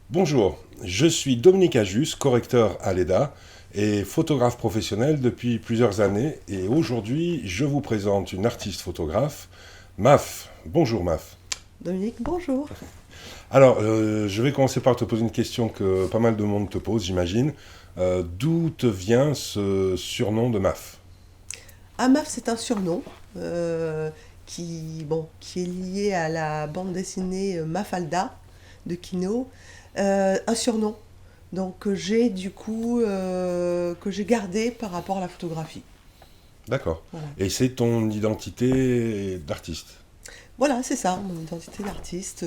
Bonjour, je suis Dominique Ajus, correcteur à l'EDA et photographe professionnel depuis plusieurs années. Et aujourd'hui, je vous présente une artiste photographe, Maf. Bonjour Maf. Dominique, bonjour. Alors, je vais commencer par te poser une question que pas mal de monde te pose, j'imagine. D'où te vient ce surnom de Maf? Amaf, c'est un surnom qui est lié à la bande dessinée Mafalda de Kino. Un surnom donc, que j'ai gardé par rapport à la photographie. D'accord. Voilà, Et c'est ton identité d'artiste? voilà c'est ça, mon identité d'artiste.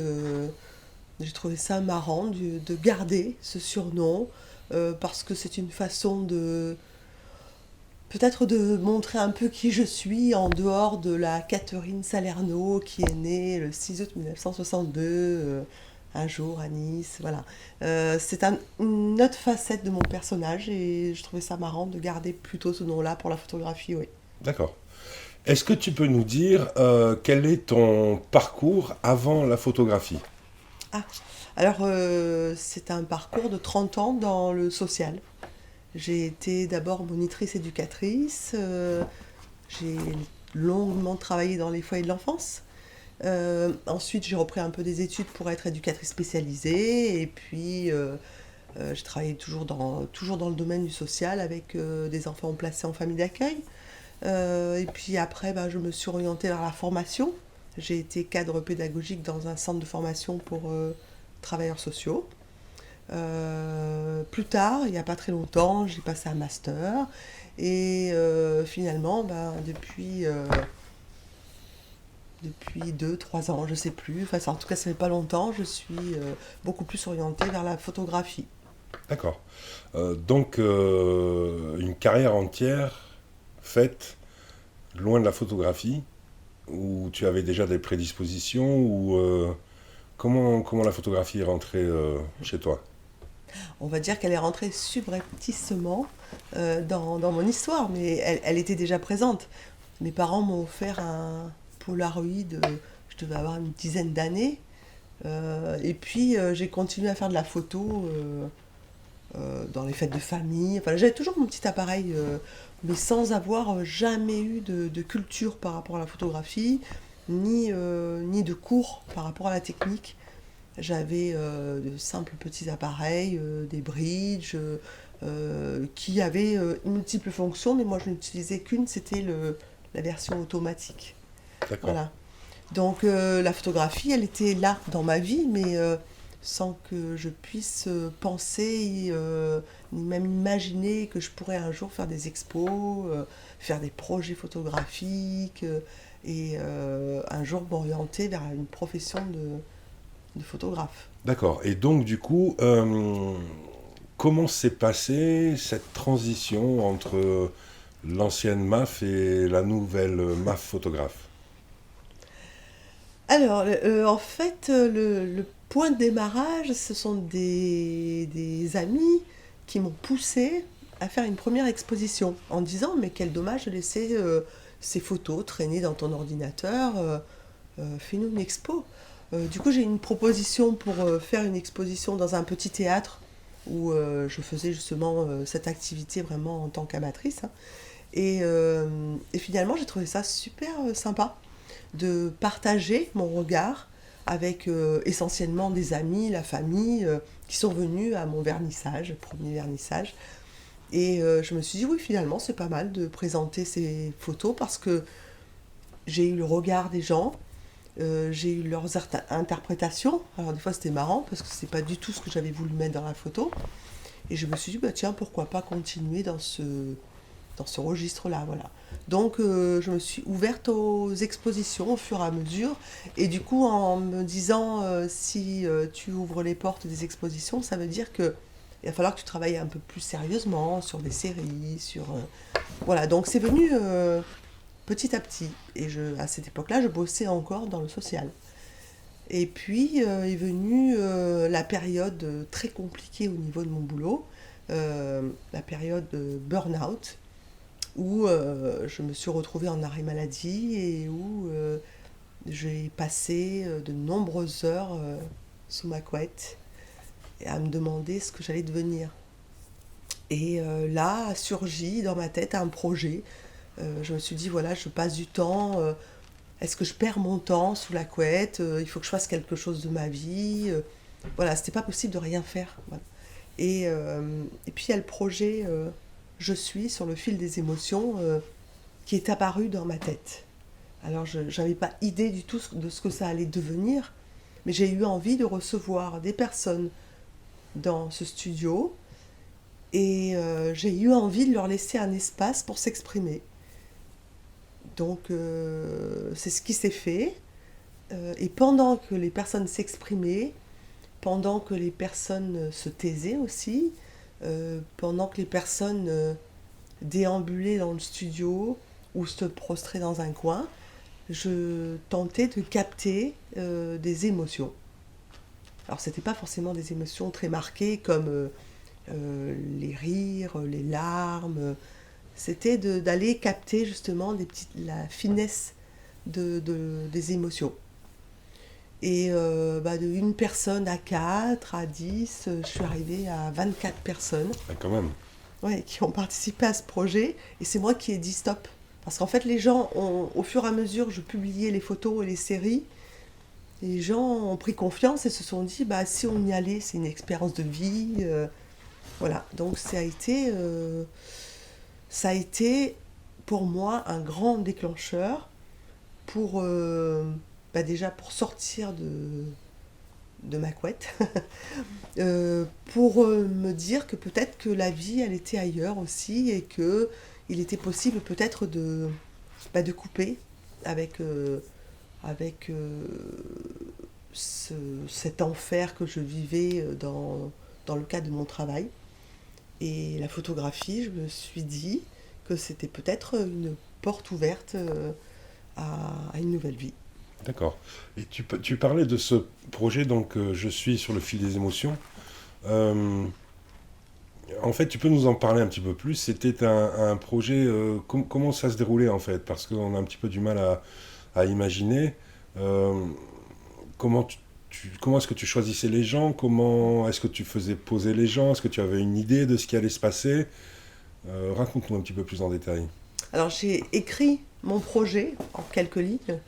J'ai trouvé ça marrant de garder ce surnom parce que c'est une façon de peut-être de montrer un peu qui je suis en dehors de la Catherine Salerno qui est née le 6 août 1962, un jour à Nice. Voilà. Une autre facette de mon personnage et je trouvais ça marrant de garder plutôt ce nom-là pour la photographie, oui. D'accord. Est-ce que tu peux nous dire quel est ton parcours avant la photographie? Ah, alors c'est un parcours de 30 ans dans le social. J'ai été d'abord monitrice éducatrice, j'ai longuement travaillé dans les foyers de l'enfance. Ensuite, j'ai repris un peu des études pour être éducatrice spécialisée. Et puis, j'ai travaillé toujours dans le domaine du social avec des enfants placés en famille d'accueil. Et puis après, ben, je me suis orientée vers la formation. J'ai été cadre pédagogique dans un centre de formation pour travailleurs sociaux. Plus tard, il n'y a pas très longtemps, j'ai passé un master. Et finalement, ben, depuis 2 3 ans, je sais plus. Enfin, en tout cas, ça fait pas longtemps. Je suis beaucoup plus orientée vers la photographie. D'accord. Donc, une carrière entière faite loin de la photographie, où tu avais déjà des prédispositions, ou comment la photographie est rentrée chez toi? On va dire qu'elle est rentrée subrepticement dans mon histoire, mais elle était déjà présente. Mes parents m'ont offert un Polaroid, je devais avoir une dizaine d'années. Et puis j'ai continué à faire de la photo dans les fêtes de famille. Enfin, j'avais toujours mon petit appareil, mais sans avoir jamais eu de culture par rapport à la photographie, ni de cours par rapport à la technique. J'avais de simples petits appareils, des bridges, qui avaient multiples fonctions, mais moi je n'utilisais qu'une, c'était la version automatique. D'accord. Voilà. Donc la photographie, elle était là dans ma vie, mais sans que je puisse penser, ni même imaginer que je pourrais un jour faire des expos, faire des projets photographiques, et un jour m'orienter vers une profession de photographe. D'accord. Et donc, du coup, comment s'est passée cette transition entre l'ancienne MAF et la nouvelle MAF photographe? Alors, en fait, le point de démarrage, ce sont des amis qui m'ont poussé à faire une première exposition en disant mais quel dommage de laisser ces photos traîner dans ton ordinateur, fais-nous une expo. Du coup, j'ai eu une proposition pour faire une exposition dans un petit théâtre où je faisais justement cette activité vraiment en tant qu'amatrice, hein. Et finalement, j'ai trouvé ça super sympa de partager mon regard avec essentiellement des amis, la famille, qui sont venus à mon vernissage, premier vernissage. Et je me suis dit, oui, finalement, c'est pas mal de présenter ces photos parce que j'ai eu le regard des gens, j'ai eu leurs interprétations. Alors, des fois, c'était marrant parce que c'est pas du tout ce que j'avais voulu mettre dans la photo. Et je me suis dit, bah, tiens, pourquoi pas continuer dans ce registre-là, voilà. Donc je me suis ouverte aux expositions au fur et à mesure. Et du coup, en me disant, si tu ouvres les portes des expositions, ça veut dire que il va falloir que tu travailles un peu plus sérieusement sur des séries, voilà, donc c'est venu petit à petit. Et à cette époque-là, je bossais encore dans le social. Et puis est venue la période très compliquée au niveau de mon boulot. la période de burn-out, où je me suis retrouvée en arrêt maladie et où j'ai passé de nombreuses heures sous ma couette et à me demander ce que j'allais devenir. Et là a surgi dans ma tête un projet. Je me suis dit, voilà, je passe du temps. Est-ce que je perds mon temps sous la couette? Il faut que je fasse quelque chose de ma vie. Voilà, c'était pas possible de rien faire. Voilà. Et puis il y a le projet Je suis sur le fil des émotions qui est apparu dans ma tête. Alors je n'avais pas idée du tout de ce que ça allait devenir, mais j'ai eu envie de recevoir des personnes dans ce studio et j'ai eu envie de leur laisser un espace pour s'exprimer. Donc c'est ce qui s'est fait. Et pendant que les personnes s'exprimaient, pendant que les personnes se taisaient aussi, pendant que les personnes déambulaient dans le studio ou se prostraient dans un coin, je tentais de capter des émotions. Alors c'était pas forcément des émotions très marquées comme les rires, les larmes. C'était d'aller capter justement la finesse des émotions. Et de une personne à 4, à 10, je suis arrivée à 24 personnes. Ah, quand même. Ouais, qui ont participé à ce projet. Et c'est moi qui ai dit stop. Parce qu'en fait, les gens, au fur et à mesure, je publiais les photos et les séries. Les gens ont pris confiance et se sont dit, bah, si on y allait, c'est une expérience de vie. Voilà. Donc ça a été pour moi un grand déclencheur pour déjà pour sortir de ma couette, pour me dire que peut-être que la vie elle était ailleurs aussi et que il était possible peut-être de couper avec cet enfer que je vivais dans le cadre de mon travail. Et la photographie, je me suis dit que c'était peut-être une porte ouverte à une nouvelle vie. D'accord. Et tu parlais de ce projet, donc Je suis sur le fil des émotions. En fait, tu peux nous en parler un petit peu plus. C'était un projet, comment ça se déroulait en fait? Parce qu'on a un petit peu du mal à imaginer. Euh, comment est-ce que tu choisissais les gens? Comment est-ce que tu faisais poser les gens? Est-ce que tu avais une idée de ce qui allait se passer? Raconte-nous un petit peu plus en détail. Alors j'ai écrit mon projet en quelques lignes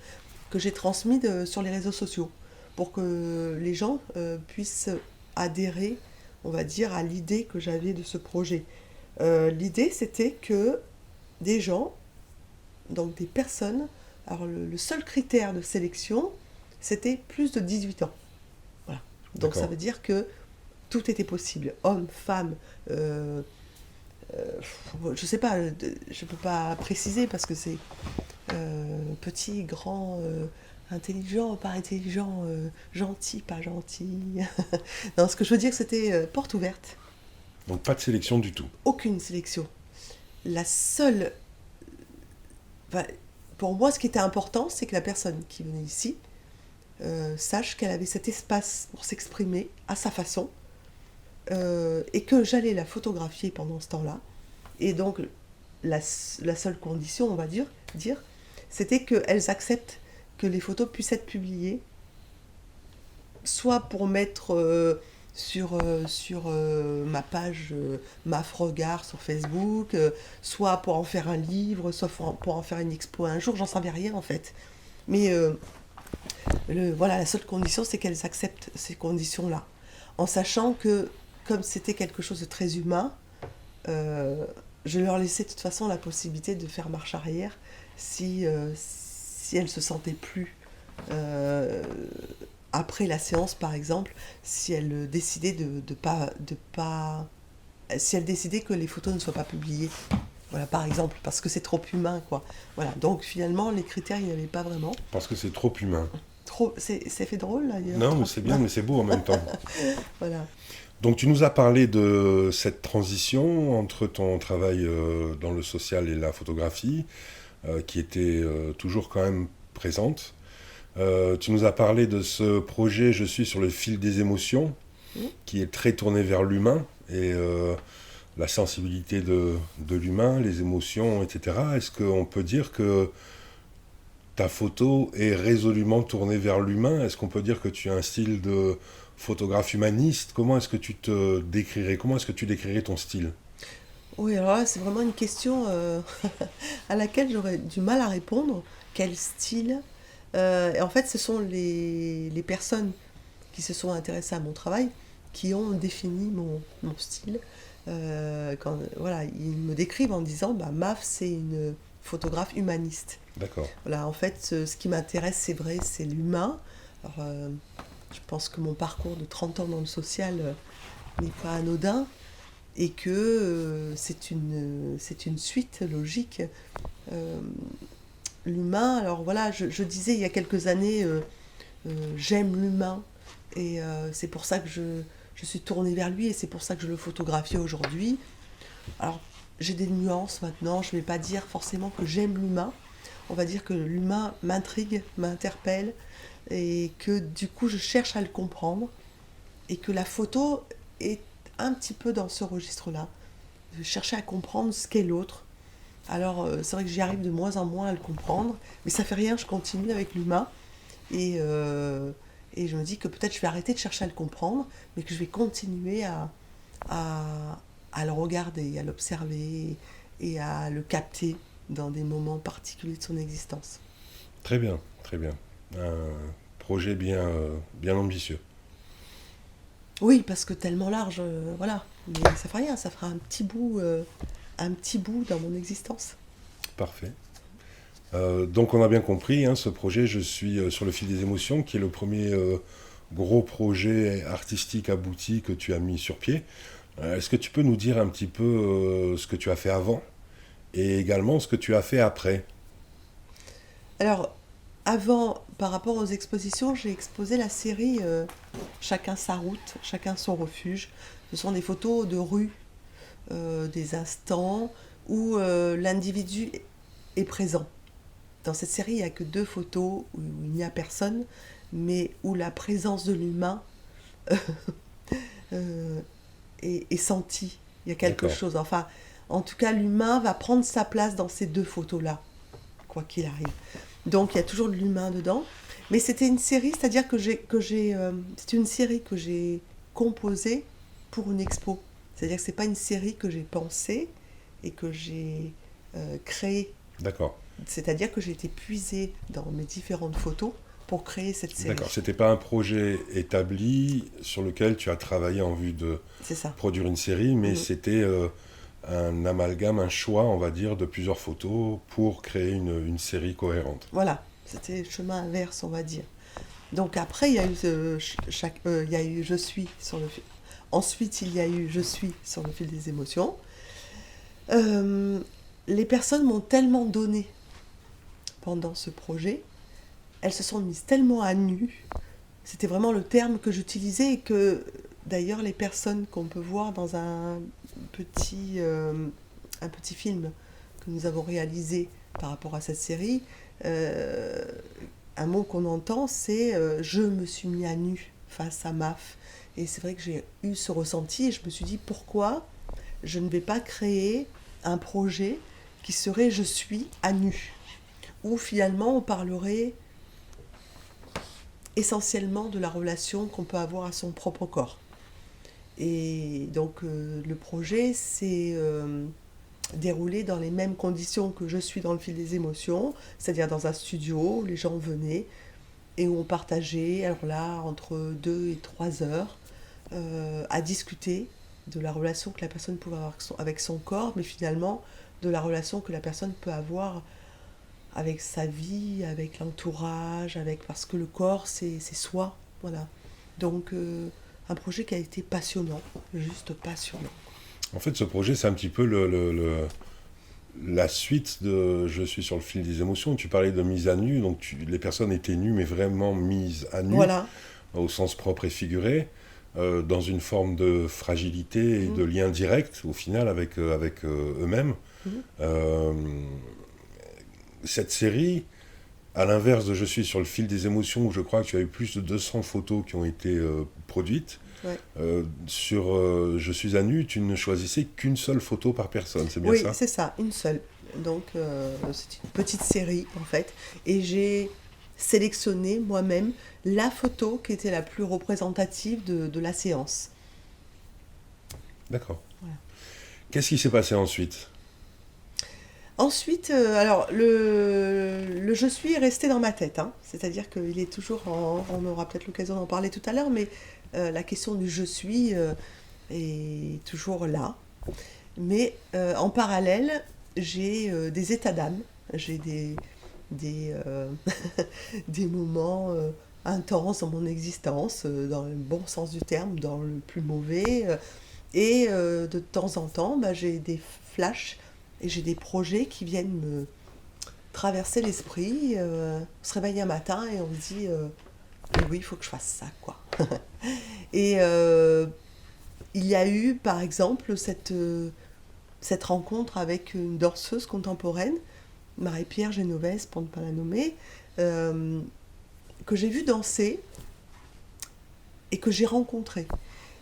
que j'ai transmis sur les réseaux sociaux pour que les gens puissent adhérer, on va dire, à l'idée que j'avais de ce projet. L'idée, c'était que des gens, donc des personnes, alors le seul critère de sélection, c'était plus de 18 ans. Voilà. Donc ça D'accord. veut dire que tout était possible, hommes, femmes, je sais pas, je peux pas préciser parce que c'est petit, grand, intelligent, pas intelligent, gentil, pas gentil. Non, ce que je veux dire, c'était porte ouverte. Donc pas de sélection du tout. Aucune sélection. La seule. Enfin, pour moi, ce qui était important, c'est que la personne qui venait ici sache qu'elle avait cet espace pour s'exprimer à sa façon et que j'allais la photographier pendant ce temps-là. Et donc, la seule condition, on va dire c'était qu'elles acceptent que les photos puissent être publiées, soit pour mettre sur ma page MAF Regard sur Facebook, soit pour en faire un livre, soit pour en faire une expo un jour, j'en savais rien en fait. Mais voilà, la seule condition, c'est qu'elles acceptent ces conditions-là, en sachant que, comme c'était quelque chose de très humain, je leur laissais de toute façon la possibilité de faire marche arrière si elles ne se sentaient plus après la séance, par exemple, si elles décidaient si elles décidaient que les photos ne soient pas publiées. Voilà, par exemple, parce que c'est trop humain, quoi. Voilà, donc finalement, les critères, il n'y avait pas vraiment. Parce que c'est trop humain. C'est fait drôle, là, d'ailleurs. Non, mais Trop c'est humain. bien, mais c'est beau en même temps. Voilà. Donc tu nous as parlé de cette transition entre ton travail dans le social et la photographie, qui était toujours quand même présente. Tu nous as parlé de ce projet Je suis sur le fil des émotions, Mm. qui est très tourné vers l'humain. Et la sensibilité de l'humain, les émotions, etc. Est-ce qu'on peut dire que ta photo est résolument tournée vers l'humain? Est-ce qu'on peut dire que tu as un style de photographe humaniste? Comment est-ce que tu te décrirais? Comment est-ce que tu décrirais ton style? Oui, alors là, c'est vraiment une question à laquelle j'aurais du mal à répondre. Quel style? Et en fait, ce sont les personnes qui se sont intéressées à mon travail qui ont défini mon style. Voilà, ils me décrivent en disant, bah, Maf, c'est une photographe humaniste. D'accord, Voilà, en fait, ce qui m'intéresse, c'est vrai, c'est l'humain. Alors, je pense que mon parcours de 30 ans dans le social n'est pas anodin et que c'est une suite logique. Euh, L'humain, alors voilà, je disais il y a quelques années, j'aime l'humain et c'est pour ça que je suis tournée vers lui et c'est pour ça que je le photographie aujourd'hui. Alors, j'ai des nuances maintenant, je ne vais pas dire forcément que j'aime l'humain, on va dire que l'humain m'intrigue, m'interpelle et que du coup je cherche à le comprendre et que la photo est un petit peu dans ce registre-là, de chercher à comprendre ce qu'est l'autre. Alors c'est vrai que j'y arrive de moins en moins à le comprendre, mais ça fait rien, je continue avec l'humain et je me dis que peut-être je vais arrêter de chercher à le comprendre, mais que je vais continuer à, à le regarder, à l'observer et à le capter dans des moments particuliers de son existence. très bien, très bien. Un projet bien ambitieux. Oui, parce que tellement large, voilà. Mais ça fait rien, ça fera un petit bout dans mon existence. Parfait. Donc on a bien compris, hein, ce projet, je suis sur le fil des émotions, qui est le premier gros projet artistique abouti que tu as mis sur pied. Est-ce que tu peux nous dire un petit peu ce que tu as fait avant et également ce que tu as fait après? Alors, avant, par rapport aux expositions, j'ai exposé la série Chacun sa route, chacun son refuge. Ce sont des photos de rue, des instants où l'individu est présent. Dans cette série, il n'y a que deux photos où il n'y a personne, mais où la présence de l'humain euh, est sentie. Il y a quelque D'accord, chose. Enfin, en tout cas, l'humain va prendre sa place dans ces deux photos-là, quoi qu'il arrive. Donc, il y a toujours de l'humain dedans. Mais c'était une série, c'est-à-dire c'est une série que j'ai composée pour une expo. C'est-à-dire que c'est pas une série que j'ai pensée et que j'ai créée. d'accord, C'est-à-dire que j'ai été puisée dans mes différentes photos pour créer cette d'accord. série. C'était pas un projet établi sur lequel tu as travaillé en vue de C'est ça. produire une série, mais Mhm. c'était un amalgame, un choix, on va dire, de plusieurs photos pour créer une série cohérente. Voilà, c'était le chemin inverse, on va dire. Donc après, il y a eu il y a eu Je suis sur le fil. Ensuite, il y a eu Je suis sur le fil des émotions. Euh, les personnes m'ont tellement donné pendant ce projet, elles se sont mises tellement à nu. C'était vraiment le terme que j'utilisais et que d'ailleurs les personnes qu'on peut voir dans un petit film que nous avons réalisé par rapport à cette série, euh, un mot qu'on entend, c'est je me suis mis à nu face à MAF. Et c'est vrai que j'ai eu ce ressenti et je me suis dit pourquoi je ne vais pas créer un projet qui serait je suis à nu, où finalement on parlerait essentiellement de la relation qu'on peut avoir à son propre corps. Et donc le projet s'est déroulé dans les mêmes conditions que je suis dans le fil des émotions, c'est-à-dire dans un studio où les gens venaient et où on partageait, alors là, entre 2 et 3 heures, à discuter de la relation que la personne pouvait avoir avec son corps, mais finalement de la relation que la personne peut avoir avec sa vie, avec l'entourage, avec parce que le corps c'est soi, voilà. Donc un projet qui a été passionnant, juste passionnant. En fait, ce projet, c'est un petit peu la suite de Je suis sur le fil des émotions. Tu parlais de mise à nu, donc les personnes étaient nues, mais vraiment mises à nu, Voilà. au sens propre et figuré, dans une forme de fragilité et Mhm. de lien direct, au final, avec eux-mêmes. Mhm. Euh, cette série, à l'inverse de Je suis sur le fil des émotions, où je crois que tu as eu plus de 200 photos qui ont été produites, Ouais. Sur Je suis à nu, tu ne choisissais qu'une seule photo par personne, c'est bien Oui, ça? c'est ça, une seule. Donc, c'est une petite série, en fait. Et j'ai sélectionné moi-même la photo qui était la plus représentative de la séance. D'accord. Voilà. Qu'est-ce qui s'est passé ensuite? Ensuite, alors, le je suis est resté dans ma tête, hein. C'est-à-dire qu'il est toujours on aura peut-être l'occasion d'en parler tout à l'heure, mais la question du je suis est toujours là. Mais en parallèle, j'ai des états d'âme, j'ai des, des moments intenses dans mon existence, dans le bon sens du terme, dans le plus mauvais. Et de temps en temps, bah, j'ai des flashs et j'ai des projets qui viennent me traverser l'esprit. On se réveille un matin et on se dit mais oui, il faut que je fasse ça, quoi. Et il y a eu, par exemple, cette rencontre avec une danseuse contemporaine, Marie-Pierre Génovès, pour ne pas la nommer, euh, que j'ai vue danser et que j'ai rencontrée.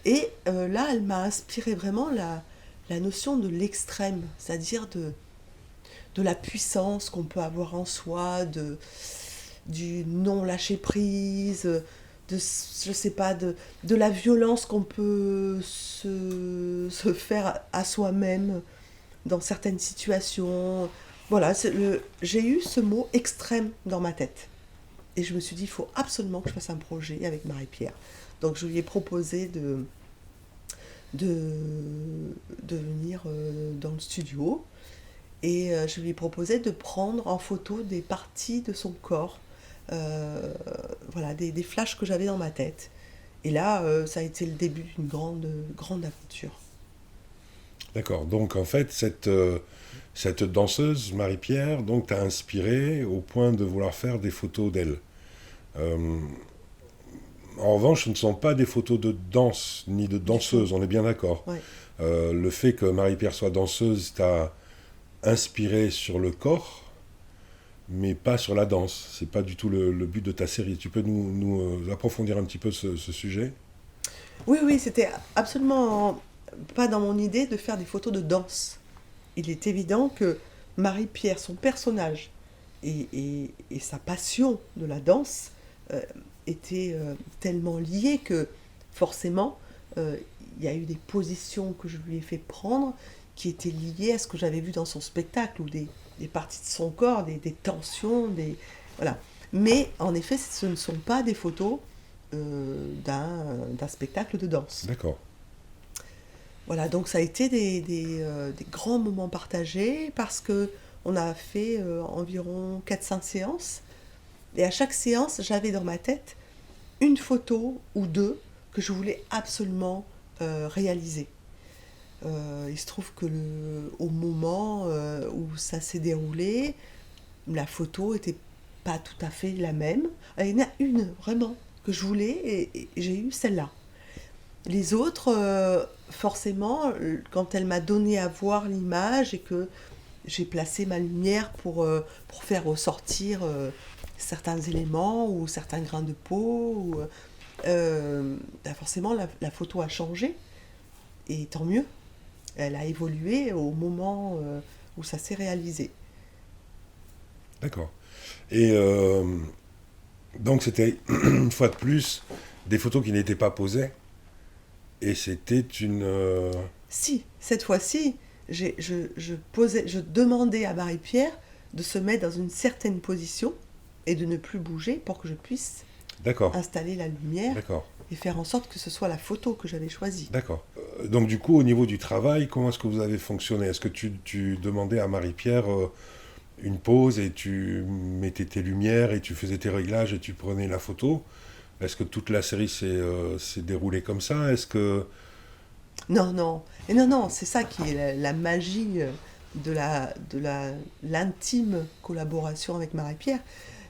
Et là, elle m'a inspiré vraiment la notion de l'extrême, c'est-à-dire de la puissance qu'on peut avoir en soi, du non-lâcher-prise, je sais pas, de la violence qu'on peut se faire à soi-même dans certaines situations. Voilà, j'ai eu ce mot extrême dans ma tête. Et je me suis dit, il faut absolument que je fasse un projet avec Marie-Pierre. Donc je lui ai proposé de, de venir dans le studio. Et je lui ai proposé de prendre en photo des parties de son corps. Voilà, des flashs que j'avais dans ma tête. Et là, ça a été le début d'une grande aventure. D'accord. Donc en fait, cette danseuse, Marie-Pierre, donc t'a inspiré au point de vouloir faire des photos d'elle. Euh, En revanche, ce ne sont pas des photos de danse ni de Du tout. danseuse, on est bien d'accord. Ouais. Le fait que Marie-Pierre soit danseuse t'a inspiré sur le corps, mais pas sur la danse. C'est pas du tout le but de ta série. Tu peux nous approfondir un petit peu ce sujet? Oui, oui, c'était absolument pas dans mon idée de faire des photos de danse. Il est évident que Marie-Pierre, son personnage et sa passion de la danse euh, étaient tellement liés que forcément, euh, il y a eu des positions que je lui ai fait prendre qui étaient liées à ce que j'avais vu dans son spectacle, ou des parties de son corps, des tensions, voilà. Mais en effet, ce ne sont pas des photos d'un spectacle de danse. D'accord. Voilà, donc ça a été des grands moments partagés parce que on a fait environ 4 5 séances. Et à chaque séance, j'avais dans ma tête une photo ou deux que je voulais absolument réaliser. Il se trouve que au moment où ça s'est déroulé, la photo était pas tout à fait la même. Il y en a une vraiment que je voulais et j'ai eu celle-là. Les autres, forcément, quand elle m'a donné à voir l'image et que j'ai placé ma lumière pour faire ressortir certains éléments ou certains grains de peau, bah forcément la photo a changé et tant mieux. Elle a évolué au moment où ça s'est réalisé. D'accord. Et donc c'était une fois de plus des photos qui n'étaient pas posées. Et c'était une... Si, cette fois-ci, je demandais à Marie-Pierre de se mettre dans une certaine position et de ne plus bouger pour que je puisse D'accord, installer la lumière d'accord, et faire en sorte que ce soit la photo que j'avais choisie. d'accord. Donc du coup, au niveau du travail, comment est-ce que vous avez fonctionné? Est-ce que tu demandais à Marie-Pierre une pause et tu mettais tes lumières et tu faisais tes réglages et tu prenais la photo? Est-ce que toute la série s'est déroulée comme ça? Est-ce que... Non, non, et non, non, c'est ça qui est la magie l'intime collaboration avec Marie-Pierre,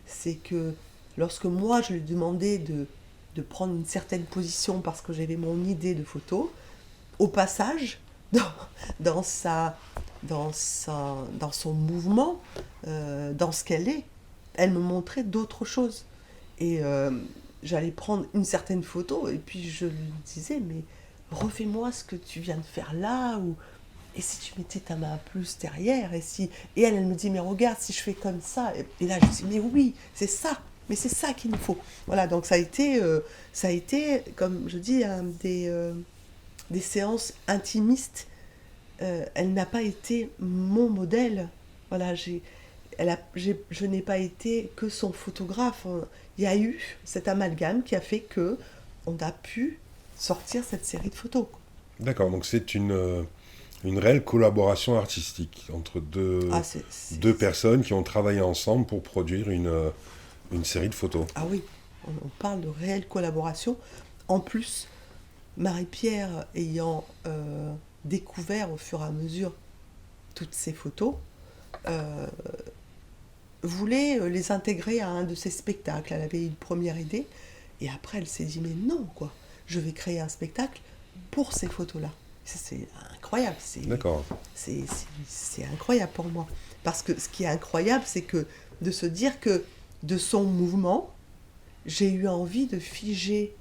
c'est que lorsque moi je lui demandais de prendre une certaine position parce que j'avais mon idée de photo, au passage, dans, dans, sa, dans son mouvement, dans ce qu'elle est, elle me montrait d'autres choses. Et j'allais prendre une certaine photo et puis je lui disais, mais refais-moi ce que tu viens de faire là, ou et si tu mettais ta main plus derrière, et elle me dit, mais regarde, si je fais comme ça, et là je dis, mais oui, c'est ça, mais c'est ça qu'il nous faut. Voilà, donc ça a été, comme je dis, des séances intimistes. Elle n'a pas été mon modèle. Voilà, je n'ai pas été que son photographe. Il y a eu cet amalgame qui a fait que on a pu sortir cette série de photos. D'accord, donc c'est une réelle collaboration artistique entre Ah, deux personnes qui ont travaillé ensemble pour produire une série de photos. ah oui, on parle de réelle collaboration. En plus, Marie-Pierre ayant découvert au fur et à mesure toutes ces photos, euh, voulait les intégrer à un de ses spectacles. Elle avait une première idée, et après elle s'est dit, mais non, quoi, je vais créer un spectacle pour ces photos-là. C'est incroyable, D'accord. c'est incroyable pour moi. Parce que ce qui est incroyable, c'est que de se dire que de son mouvement, j'ai eu envie de figer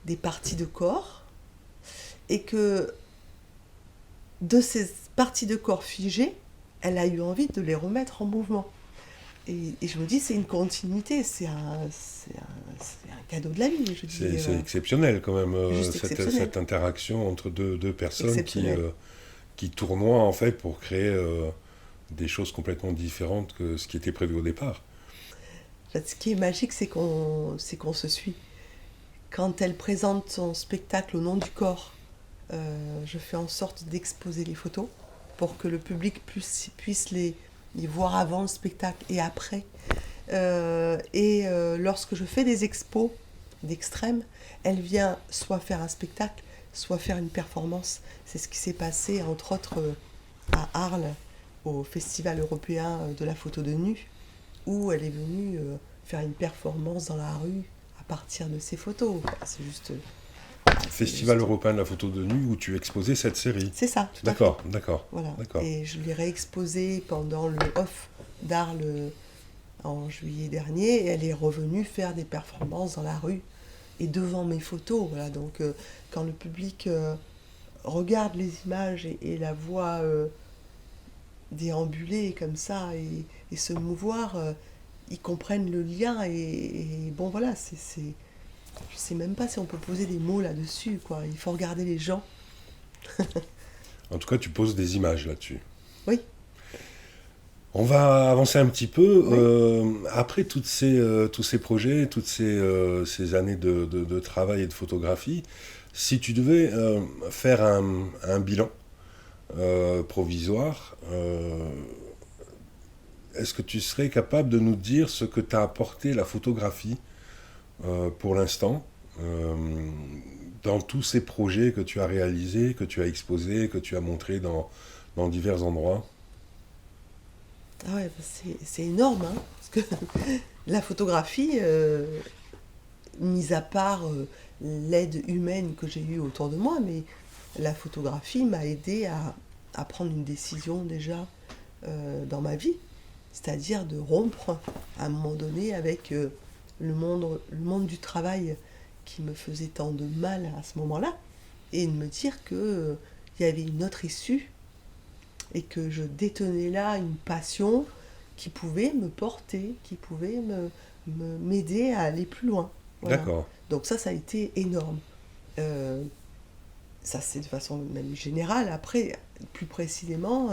des parties de corps, et que de ces parties de corps figées, elle a eu envie de les remettre en mouvement. Et je me dis, c'est une continuité, c'est un cadeau de la vie. Je dis, C'est exceptionnel quand même, juste exceptionnel. cette interaction entre deux personnes Exceptionnel. qui tournoient en fait pour créer des choses complètement différentes que ce qui était prévu au départ. En fait, ce qui est magique, c'est qu'on se suit. Quand elle présente son spectacle au nom du corps, je fais en sorte d'exposer les photos pour que le public puisse les voir avant le spectacle et après. Lorsque je fais des expos d'extrême, elle vient soit faire un spectacle, soit faire une performance. C'est ce qui s'est passé, entre autres, à Arles, au Festival européen de la photo de nu, où elle est venue faire une performance dans la rue à partir de ses photos. Enfin, c'est juste... Festival européen de la photo de nu où tu exposais cette série. C'est ça, tout à fait. D'accord, d'accord. Voilà. D'accord. Et je l'ai réexposée pendant le off d'Arles en juillet dernier, et elle est revenue faire des performances dans la rue et devant mes photos. Voilà. Donc quand le public regarde les images et la voit déambuler comme ça et se mouvoir, ils comprennent le lien, et bon voilà, je sais même pas si on peut poser des mots là-dessus, quoi. Il faut regarder les gens. En tout cas, tu poses des images là-dessus. Oui. On va avancer un petit peu. Oui. Après tous ces projets, toutes ces années de travail et de photographie, si tu devais faire un bilan provisoire, est-ce que tu serais capable de nous dire ce que t'a apporté la photographie pour l'instant, dans tous ces projets que tu as réalisés, que tu as exposés, que tu as montrés dans divers endroits? Ah ouais, c'est énorme, hein, parce que la photographie, mis à part l'aide humaine que j'ai eue autour de moi, mais la photographie m'a aidé à prendre une décision déjà dans ma vie, c'est-à-dire de rompre à un moment donné avec le monde du travail qui me faisait tant de mal à ce moment-là, et de me dire que il y avait une autre issue, et que je détenais là une passion qui pouvait me porter, qui pouvait m'aider à aller plus loin. Voilà. D'accord. Donc ça a été énorme. Euh, Ça, c'est de façon même générale. Après, plus précisément,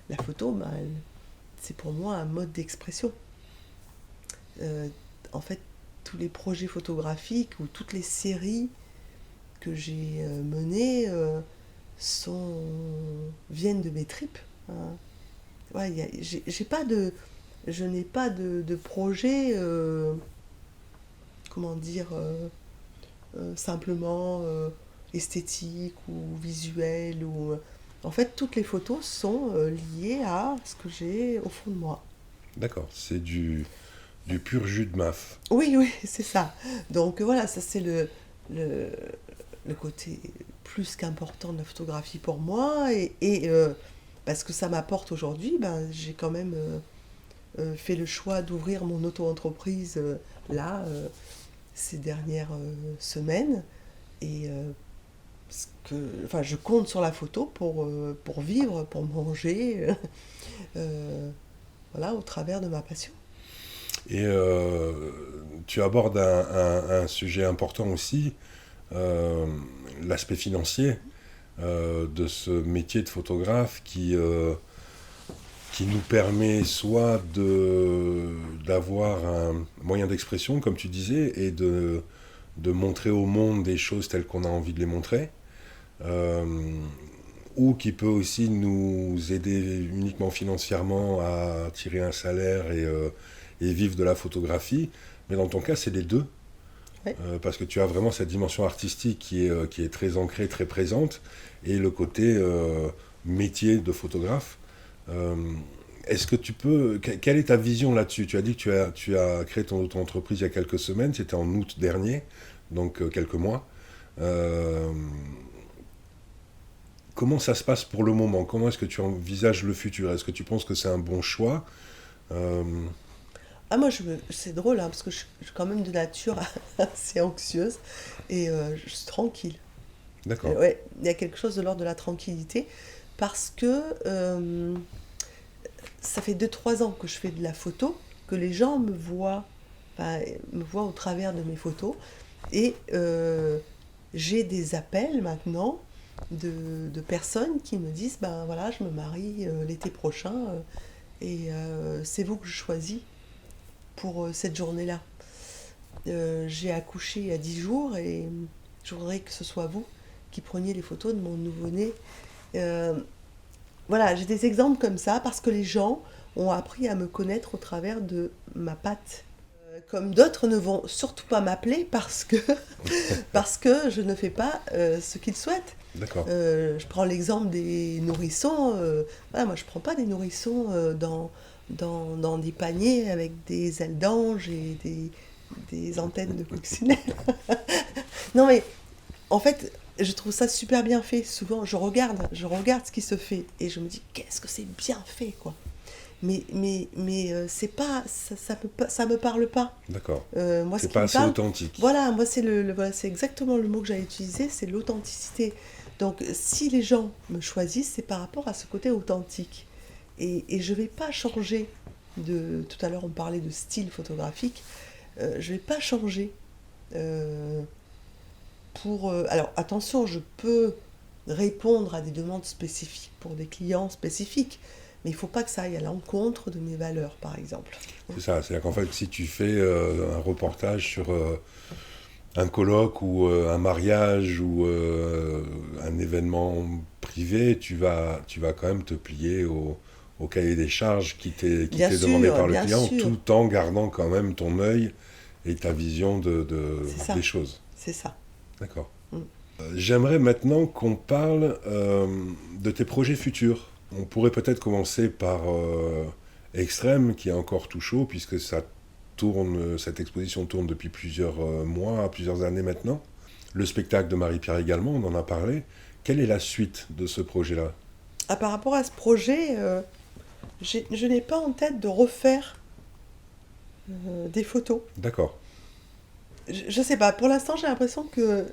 la photo, c'est pour moi un mode d'expression. En fait, tous les projets photographiques ou toutes les séries que j'ai menées viennent de mes tripes. Hein. Ouais, je n'ai pas de projet, comment dire, simplement esthétique ou visuel. En fait, toutes les photos sont liées à ce que j'ai au fond de moi. D'accord. C'est du pur jus de maf. Oui, oui, c'est ça. Donc voilà, ça c'est le, le côté plus qu'important de la photographie pour moi. Parce que ça m'apporte aujourd'hui, j'ai quand même fait le choix d'ouvrir mon auto-entreprise là, ces dernières semaines. Et je compte sur la photo pour vivre, pour manger, voilà, au travers de ma passion. Et tu abordes un sujet important aussi, l'aspect financier de ce métier de photographe qui nous permet soit d'avoir un moyen d'expression, comme tu disais, et de montrer au monde des choses telles qu'on a envie de les montrer, ou qui peut aussi nous aider uniquement financièrement à tirer un salaire et vivre de la photographie. Mais dans ton cas, c'est les deux. Ouais. Parce que tu as vraiment cette dimension artistique qui est très ancrée, très présente, et le côté métier de photographe. Est-ce que tu peux... Quelle est ta vision là-dessus? Tu as dit que tu as créé ton auto-entreprise il y a quelques semaines, c'était en août dernier, donc quelques mois. Comment ça se passe pour le moment? Comment est-ce que tu envisages le futur? Est-ce que tu penses que c'est un bon choix? Ah, c'est drôle, hein, parce que je suis quand même de nature assez anxieuse et je suis tranquille. D'accord. Ouais, il y a quelque chose de l'ordre de la tranquillité parce que ça fait 2-3 ans que je fais de la photo, que les gens me voient au travers de mes photos et j'ai des appels maintenant de personnes qui me disent ben voilà, je me marie l'été prochain et c'est vous que je choisis pour cette journée-là. J'ai accouché il y a 10 jours et je voudrais que ce soit vous qui preniez les photos de mon nouveau-né. Voilà, j'ai des exemples comme ça parce que les gens ont appris à me connaître au travers de ma patte. Comme d'autres ne vont surtout pas m'appeler parce que je ne fais pas ce qu'ils souhaitent. D'accord. Je prends l'exemple des nourrissons. Voilà, moi, je ne prends pas des nourrissons dans des paniers avec des ailes d'ange et des antennes de coccinelle. Non, mais en fait, je trouve ça super bien fait. Souvent, je regarde ce qui se fait et je me dis, qu'est-ce que c'est bien fait, quoi. Mais c'est pas, ça me parle pas. D'accord. Moi, ce C'est qui pas me assez parle, authentique. voilà, moi, voilà, c'est exactement le mot que j'allais utiliser, c'est l'authenticité. Donc, si les gens me choisissent, c'est par rapport à ce côté authentique. Et je vais pas changer tout à l'heure, on parlait de style photographique. Je vais pas changer alors, attention, je peux répondre à des demandes spécifiques pour des clients spécifiques, mais il ne faut pas que ça aille à l'encontre de mes valeurs, par exemple. C'est ça, c'est-à-dire qu'en fait, si tu fais un reportage sur un colloque ou un mariage ou un événement privé, tu vas quand même te plier au cahier des charges qui Bien t'est sûr, demandé par le bien client, sûr. tout en gardant quand même ton œil et ta vision C'est ça. des choses. C'est ça. D'accord. Mm. J'aimerais maintenant qu'on parle de tes projets futurs. On pourrait peut-être commencer par Extrême, qui est encore tout chaud, puisque cette exposition tourne depuis plusieurs mois, plusieurs années maintenant. Le spectacle de Marie-Pierre également, on en a parlé. Quelle est la suite de ce projet-là? Par rapport à ce projet, je n'ai pas en tête de refaire des photos. D'accord. Je ne sais pas, pour l'instant, j'ai l'impression que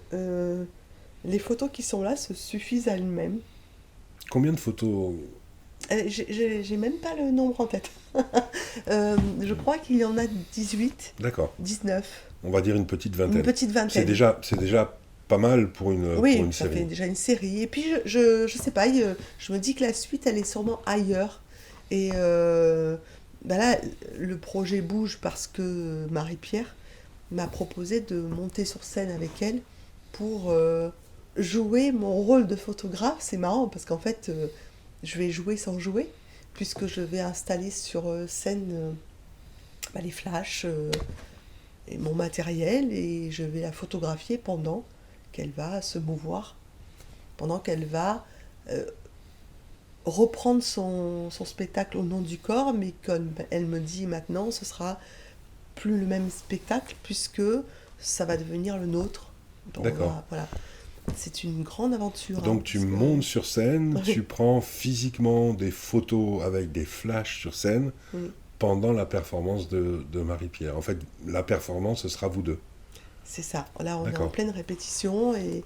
les photos qui sont là se suffisent à elles-mêmes. Combien de photos? J'ai même pas le nombre en tête. Je crois qu'il y en a 18, D'accord. 19, On va dire une petite une vingtaine. petite C'est vingtaine. déjà pas mal pour une Oui, ça série. fait déjà une série. Et puis, je sais pas, je me dis que la suite, elle est sûrement ailleurs. Et là, le projet bouge parce que Marie-Pierre m'a proposé de monter sur scène avec elle pour jouer mon rôle de photographe. C'est marrant parce qu'en fait, je vais jouer sans jouer, puisque je vais installer sur scène les flashs et mon matériel et je vais la photographier pendant qu'elle va se mouvoir, pendant qu'elle va reprendre son spectacle au nom du corps, mais comme elle me dit maintenant, ce sera plus le même spectacle puisque ça va devenir le nôtre. Donc, D'accord. voilà. C'est une grande aventure. Donc tu montes sur scène, tu prends physiquement des photos avec des flashs sur scène, Oui. pendant la performance de Marie-Pierre. En fait, la performance, ce sera vous deux. C'est ça. Là, on est en D'accord. pleine répétition et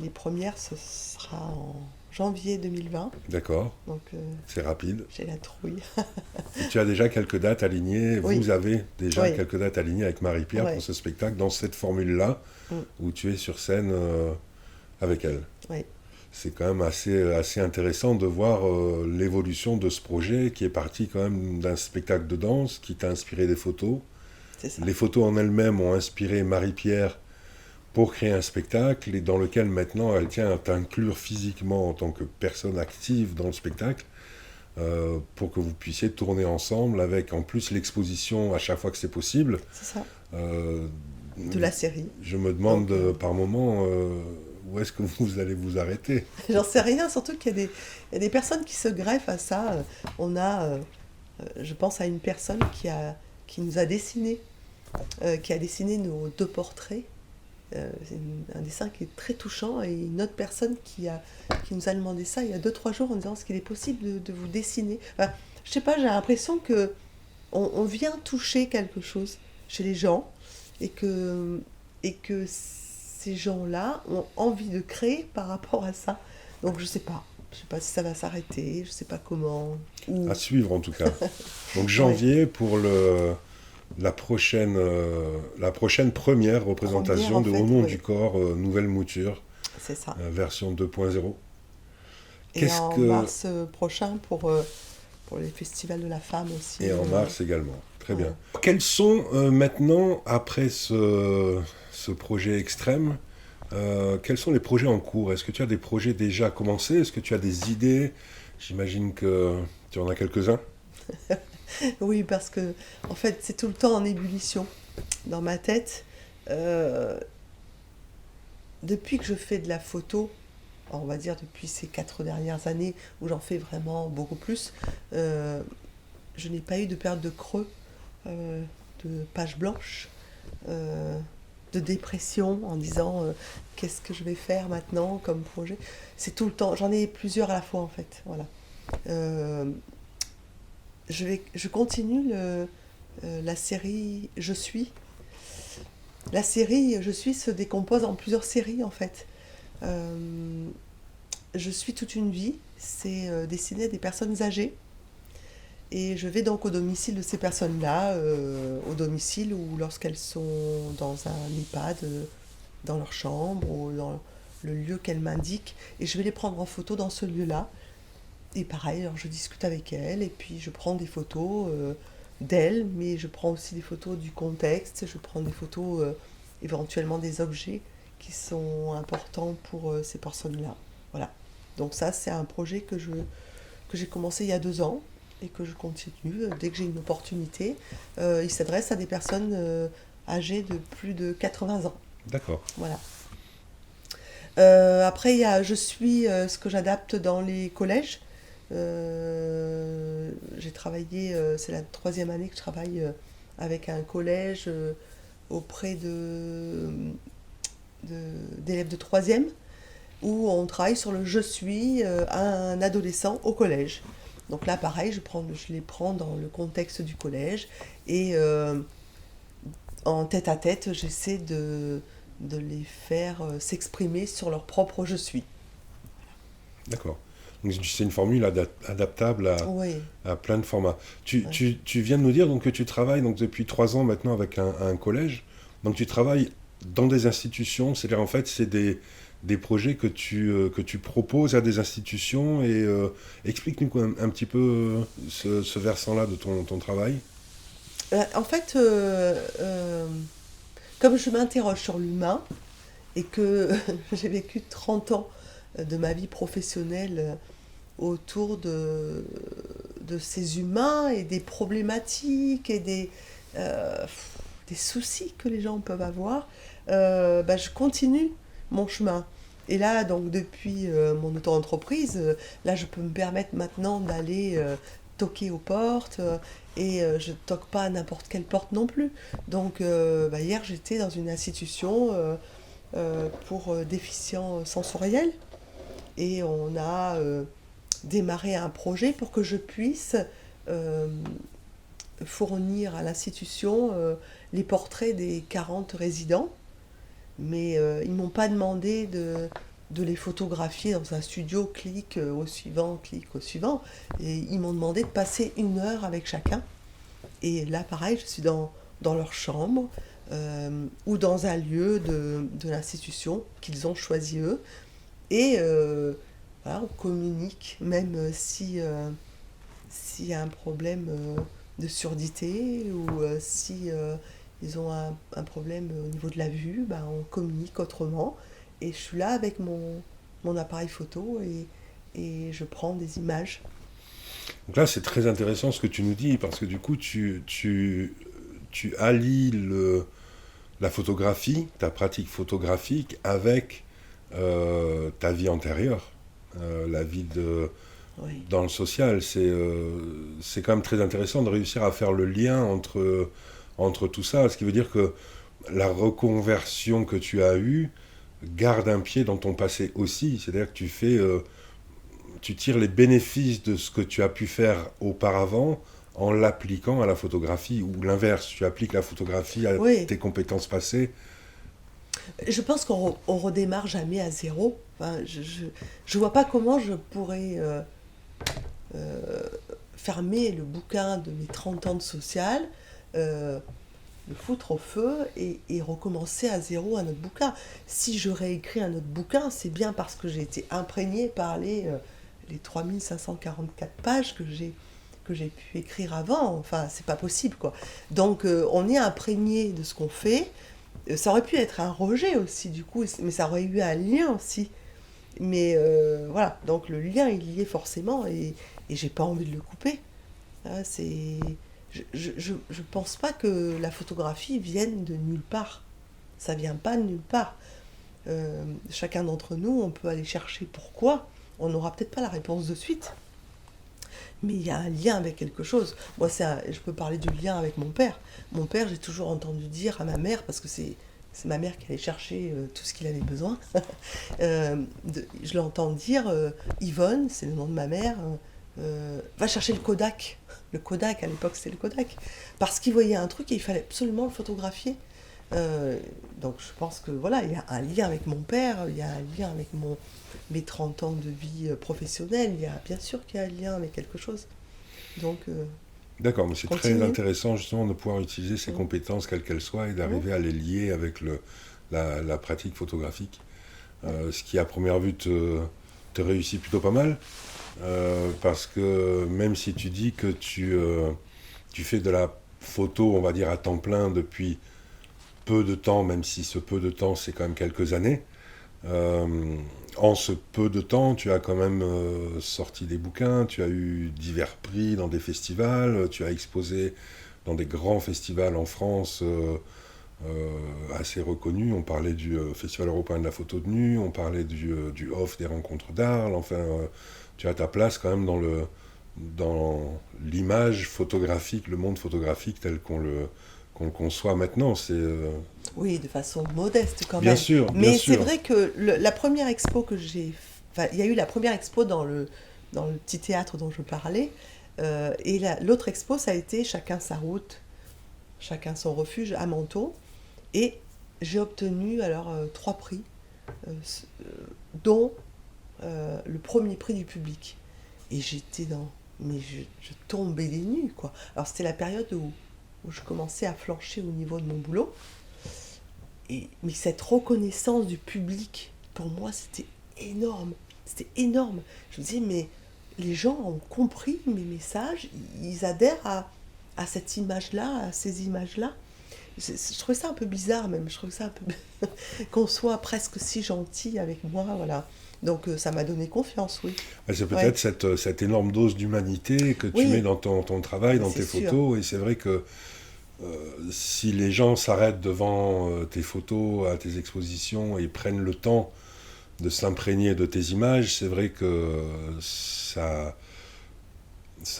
les premières, ce sera en janvier 2020. D'accord, Donc, c'est rapide. j'ai la trouille. Et tu as déjà quelques dates alignées, Oui. vous avez déjà Oui. quelques dates alignées avec Marie-Pierre Ouais. pour ce spectacle, dans cette formule-là, Mm. où tu es sur scène avec elle. Oui. C'est quand même assez intéressant de voir l'évolution de ce projet qui est parti quand même d'un spectacle de danse qui t'a inspiré des photos. C'est ça. Les photos en elles-mêmes ont inspiré Marie-Pierre pour créer un spectacle et dans lequel maintenant elle tient à t'inclure physiquement en tant que personne active dans le spectacle pour que vous puissiez tourner ensemble avec en plus l'exposition à chaque fois que c'est possible. C'est ça. Euh, De la série. je me demande Donc, par moment où est-ce que vous allez vous arrêter. J'en sais rien, surtout qu'il y a des personnes qui se greffent à ça. On a, je pense à une personne qui nous a dessiné, qui a dessiné nos 2 portraits. C'est un dessin qui est très touchant et une autre personne qui nous a demandé ça il y a 2-3 jours en disant est-ce qu'il est possible de vous dessiner. Enfin, je sais pas, j'ai l'impression que on vient toucher quelque chose chez les gens et que ces gens-là ont envie de créer par rapport à ça. Donc je sais pas si ça va s'arrêter, je sais pas comment. Ou... À suivre en tout cas. Donc janvier pour la prochaine première représentation Première, en de Au fait, nom ouais. du corps, nouvelle mouture, C'est ça. version 2.0. Et Qu'est-ce en que... mars prochain pour les festivals de la femme aussi. Et en mars également. Très Ouais. bien. Quels sont maintenant, après ce projet extrême, quels sont les projets en cours? Est-ce que tu as des projets déjà commencés? Est-ce que tu as des idées? J'imagine que tu en as quelques-uns. Oui, parce que en fait, c'est tout le temps en ébullition dans ma tête. Depuis que je fais de la photo, on va dire depuis ces 4 dernières années où j'en fais vraiment beaucoup plus, je n'ai pas eu de période de creux, de page blanche, de dépression en disant qu'est-ce que je vais faire maintenant comme projet. C'est tout le temps, j'en ai plusieurs à la fois en fait. Voilà. Euh, je continue la série Je suis. La série Je suis se décompose en plusieurs séries en fait. Je suis toute une vie, c'est destiné à des personnes âgées. Et je vais donc au domicile de ces personnes-là, au domicile ou lorsqu'elles sont dans un EHPAD, dans leur chambre ou dans le lieu qu'elles m'indiquent. Et je vais les prendre en photo dans ce lieu-là. Et pareil, alors je discute avec elles et puis je prends des photos d'elles, mais je prends aussi des photos du contexte, je prends des photos éventuellement des objets qui sont importants pour ces personnes-là. Voilà. Donc ça, c'est un projet que j'ai commencé il y a 2 ans et que je continue dès que j'ai une opportunité. Il s'adresse à des personnes âgées de plus de 80 ans. D'accord. Voilà. Après, il y a Je suis ce que j'adapte dans les collèges. J'ai travaillé, c'est la 3e année que je travaille avec un collège auprès d'élèves de 3e, où on travaille sur le Je suis un adolescent au collège. Donc là, pareil, je les prends dans le contexte du collège et en tête à tête, j'essaie de les faire s'exprimer sur leur propre Je suis. D'accord. Donc c'est une formule adaptable Oui. à plein de formats. Ouais. Tu viens de nous dire donc, que tu travailles donc, depuis 3 ans maintenant avec un collège. Donc tu travailles dans des institutions, c'est-à-dire en fait c'est des projets que tu proposes à des institutions et explique-nous un petit peu ce versant-là de ton travail. En fait, comme je m'interroge sur l'humain et que j'ai vécu 30 ans de ma vie professionnelle autour de ces humains et des problématiques et des soucis que les gens peuvent avoir, je continue mon chemin. Et là, donc depuis mon auto-entreprise, là je peux me permettre maintenant d'aller toquer aux portes et je toque pas à n'importe quelle porte non plus. Donc hier j'étais dans une institution pour déficients sensoriels et on a démarré un projet pour que je puisse fournir à l'institution les portraits des 40 résidents, mais ils ne m'ont pas demandé de les photographier dans un studio, clic au suivant, et ils m'ont demandé de passer 1 heure avec chacun. Et là, pareil, je suis dans leur chambre ou dans un lieu de l'institution qu'ils ont choisi eux. Et voilà, on communique, même s'il y a un problème de surdité ou si ils ont un problème au niveau de la vue, bah, on communique autrement. Et je suis là avec mon appareil photo et je prends des images. Donc là, c'est très intéressant ce que tu nous dis, parce que du coup, tu allies la photographie, ta pratique photographique, avec ta vie antérieure, la vie Oui. dans le social. C'est quand même très intéressant de réussir à faire le lien entre tout ça, ce qui veut dire que la reconversion que tu as eue garde un pied dans ton passé aussi, c'est-à-dire que tu tires les bénéfices de ce que tu as pu faire auparavant en l'appliquant à la photographie, ou l'inverse, tu appliques la photographie à Oui, tes compétences passées. je pense qu'on redémarre jamais à zéro. Enfin, je vois pas comment je pourrais euh, fermer le bouquin de mes 30 ans de social, euh, le foutre au feu et recommencer à zéro un autre bouquin. Si je réécris un autre bouquin, c'est bien parce que j'ai été imprégnée par les 3544 pages que j'ai pu écrire avant. Enfin, c'est pas possible, quoi. Donc, on est imprégné de ce qu'on fait. Ça aurait pu être un rejet aussi, du coup, mais ça aurait eu un lien aussi. Mais voilà, donc le lien, il y est forcément et j'ai pas envie de le couper. Ah, je pense pas que la photographie vienne de nulle part. Ça vient pas de nulle part. Chacun d'entre nous, on peut aller chercher pourquoi. On n'aura peut-être pas la réponse de suite, mais il y a un lien avec quelque chose. Moi, je peux parler du lien avec mon père. Mon père, j'ai toujours entendu dire à ma mère, parce que c'est ma mère qui allait chercher tout ce qu'il avait besoin. Je l'entends dire Yvonne, c'est le nom de ma mère, va chercher le Kodak. Le Kodak, à l'époque, c'était le Kodak. Parce qu'il voyait un truc et il fallait absolument le photographier. Euh, donc je pense que voilà, il y a un lien avec mon père, il y a un lien avec mes 30 ans de vie professionnelle, bien sûr qu'il y a un lien avec quelque chose. Donc D'accord, mais je c'est très continue. intéressant justement de pouvoir utiliser ces Mm. compétences, quelles qu'elles soient, et Mm. d'arriver à les lier avec la pratique photographique. Ouais. Ce qui, à première vue, te réussit plutôt pas mal, parce que même si tu dis que tu fais de la photo, on va dire, à temps plein depuis peu de temps, même si ce peu de temps, c'est quand même quelques années, euh, en ce peu de temps, tu as quand même sorti des bouquins, tu as eu divers prix dans des festivals, tu as exposé dans des grands festivals en France assez reconnus. On parlait du Festival européen de la photo de nu, on parlait du Off des rencontres d'Arles. Enfin, tu as ta place quand même dans l'image photographique, le monde photographique tel qu'on le conçoit maintenant. Oui, de façon modeste quand Bien même. sûr, bien Mais c'est sûr. vrai que la première expo que j'ai... Enfin, il y a eu la première expo dans le petit théâtre dont je parlais. Et l'autre expo, ça a été Chacun sa route, chacun son refuge à Menton. Et j'ai obtenu alors 3 prix, dont le premier prix du public. Et j'étais dans... Mais je tombais des nues, quoi. Alors c'était la période où je commençais à flancher au niveau de mon boulot. Mais cette reconnaissance du public, pour moi, c'était énorme. C'était énorme. Je me disais, mais les gens ont compris mes messages, ils adhèrent à cette image-là, à ces images-là. Je trouvais ça un peu bizarre même, je trouvais ça un peu... qu'on soit presque si gentil avec moi, voilà. Donc ça m'a donné confiance, oui. C'est Ouais, peut-être cette énorme dose d'humanité que tu mets oui, dans ton travail, dans c'est tes sûr. photos. Et c'est vrai que si les gens s'arrêtent devant tes photos, à tes expositions, et prennent le temps de s'imprégner de tes images, c'est vrai que ça